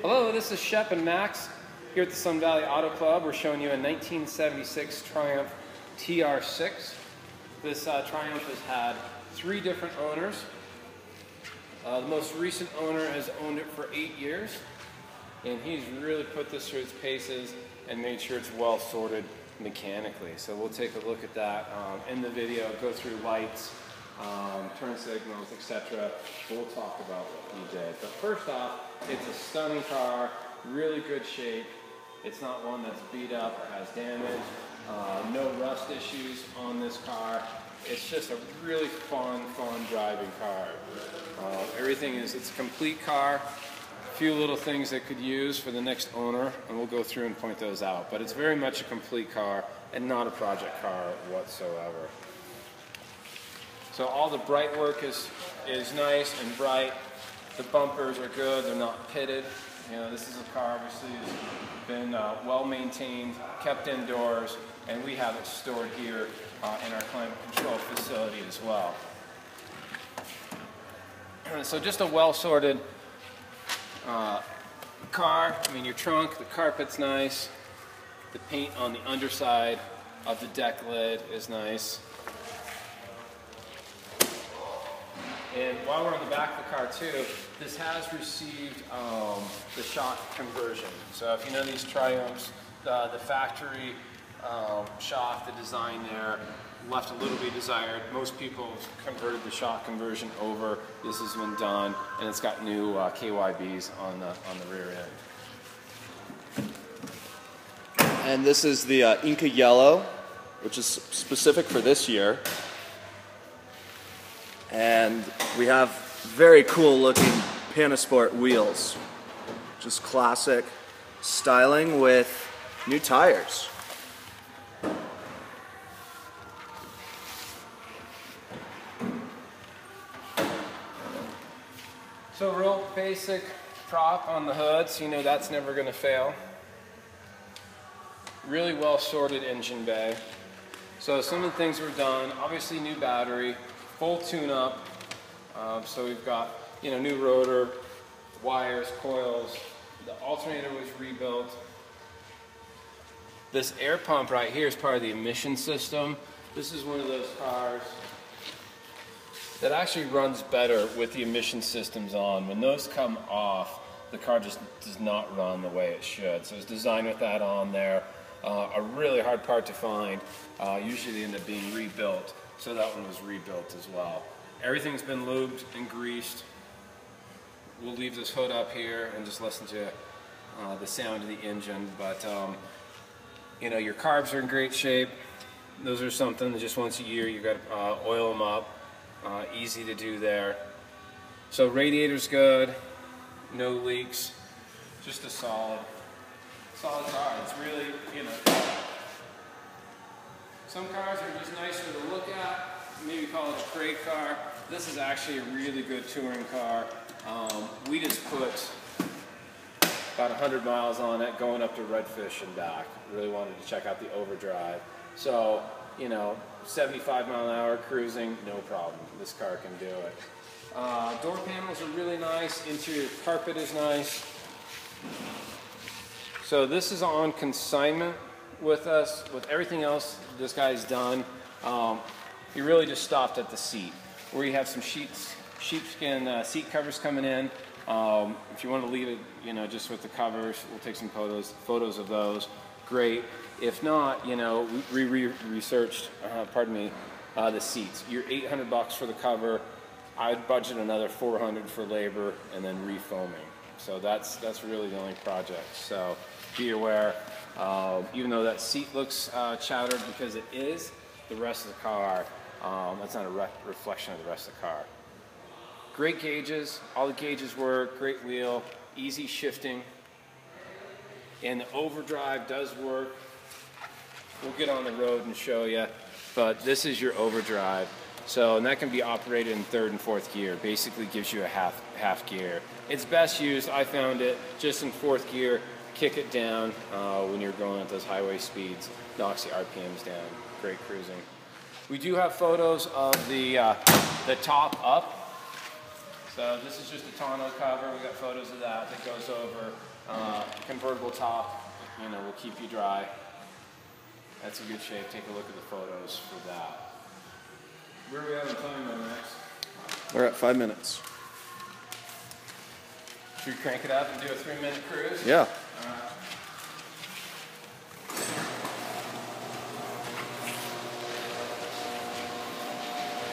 Hello, this is Shep and Max here at the Sun Valley Auto Club. We're showing you a 1976 Triumph TR6. This Triumph has had 3 different owners. The most recent owner has owned it for 8 years, and he's really put this through its paces and made sure it's well sorted mechanically. So we'll take a look at that in the video, go through lights, turn signals, etc. We'll talk about what he did. But first off, it's a stunning car, really good shape. It's not one that's beat up or has damage. No rust issues on this car. It's just a really fun driving car. Everything is, it's a complete car. A few little things that could use for the next owner, and we'll go through and point those out. But it's very much a complete car and not a project car whatsoever. So all the bright work is nice and bright. The bumpers are good, they're not pitted. You know, this is a car obviously has been well maintained, kept indoors, and we have it stored here in our climate control facility as well. So just a well sorted car. I mean, your trunk, the carpet's nice. The paint on the underside of the deck lid is nice. And while we're on the back of the car too, this has received the shock conversion. So if you know these Triumphs, the factory shock, the design there, left a little bit desired. Most people converted the shock conversion over. This has been done, and it's got new KYBs on the rear end. And this is the Inca Yellow, which is specific for this year. And we have very cool looking Panasport wheels. Just classic styling with new tires. So real basic prop on the hood, so you know that's never going to fail. Really well sorted engine bay. So some of the things were done, obviously new battery, full tune-up. So we've got, you know, new rotor, wires, coils. The alternator was rebuilt. This air pump right here is part of the emission system. This is one of those cars that actually runs better with the emission systems on. When those come off, the car just does not run the way it should. So it's designed with that on there. A really hard part to find. Usually they end up being rebuilt. So that one was rebuilt as well. Everything's been lubed and greased. We'll leave this hood up here and just listen to the sound of the engine. But you know, your carbs are in great shape. Those are something that just once a year you got to oil them up. Easy to do there. So radiator's good, no leaks, just a solid car. It's really, you know, some cars are just nicer to look at, maybe call it a crate car. This is actually a really good touring car. We just put about 100 miles on it going up to Redfish and back. Really wanted to check out the overdrive. So, you know, 75-mile-an-hour cruising, no problem. This car can do it. Door panels are really nice. Interior carpet is nice. So this is on consignment with us. With everything else this guy's done, he really just stopped at the seat, where you have some sheepskin seat covers coming in. If you want to leave it, you know, just with the covers, we'll take some photos of those. Great. If not, you know, we researched, the seats. You're $800 for the cover. I'd budget another $400 for labor and then refoaming. So that's really the only project. So be aware. Even though that seat looks chowdered because it is, the rest of the car, that's not a reflection of the rest of the car. Great gauges. All the gauges work. Great wheel. Easy shifting. And the overdrive does work. We'll get on the road and show you, but this is your overdrive. So, and that can be operated in 3rd and 4th gear. Basically gives you a half gear. It's best used, I found it, just in 4th gear. Kick it down when you're going at those highway speeds. Knocks the RPMs down. Great cruising. We do have photos of the top up. So this is just a tonneau cover. We got photos of that goes over. Convertible top, you know, will keep you dry. That's in good shape. Take a look at the photos for that. Where are we at on time though, Max? We're at 5 minutes. Should we crank it up and do a 3-minute cruise? Yeah.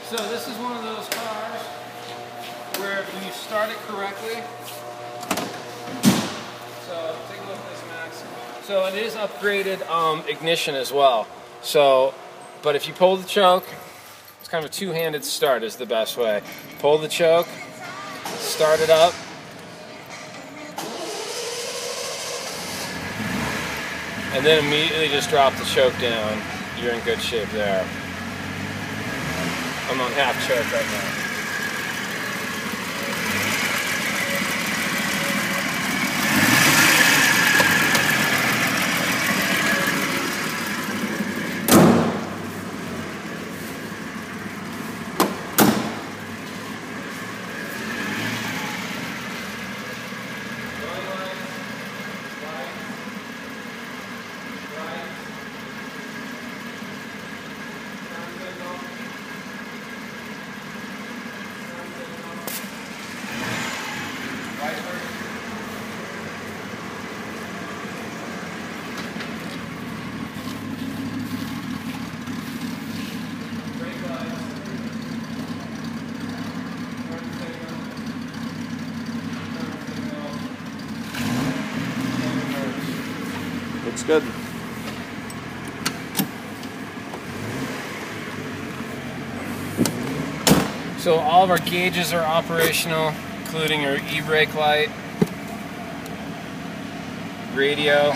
So this is one of those cars where if you start it correctly, so take a look at this, Max. So it is upgraded ignition as well. So, but if you pull the choke, it's kind of a two-handed start is the best way. Pull the choke, start it up. And then immediately just drop the choke down. You're in good shape there. I'm on half choke right now. Looks good. So all of our gauges are operational, including our e-brake light, radio,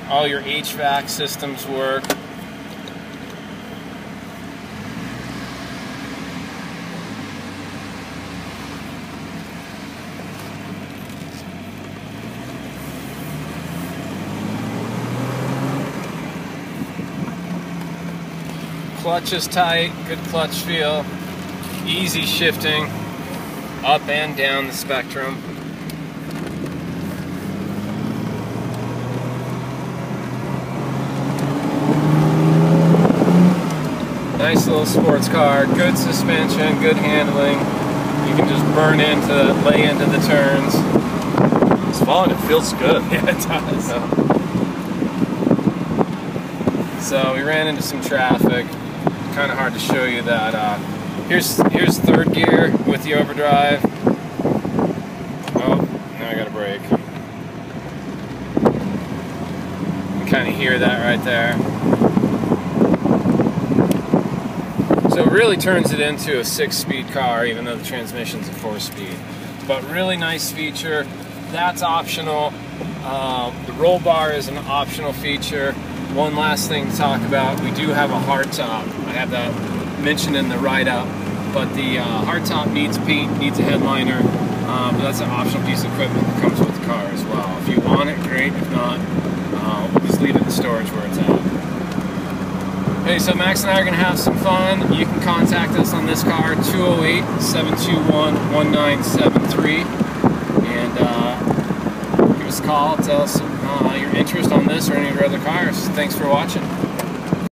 all your HVAC systems work. Clutch is tight, good clutch feel, easy shifting up and down the spectrum. Nice little sports car, good suspension, good handling. You can just lay into the turns. It's fun, it feels good. Yeah, it does. So we ran into some traffic. Kind of hard to show you that. Here's third gear with the overdrive. Oh, now I got a brake. You can kind of hear that right there. So it really turns it into a 6-speed car, even though the transmission's a 4-speed. But really nice feature. That's optional. The roll bar is an optional feature. One last thing to talk about, we do have a hardtop. I have that mentioned in the write-up, but the hardtop needs paint, needs a headliner, but that's an optional piece of equipment that comes with the car as well. If you want it, great. If not, we'll just leave it in storage where it's at. Okay, so Max and I are going to have some fun. You can contact us on this car, 208-721-1973, and give us a call, tell us your interest on this or any of your other cars. Thanks for watching.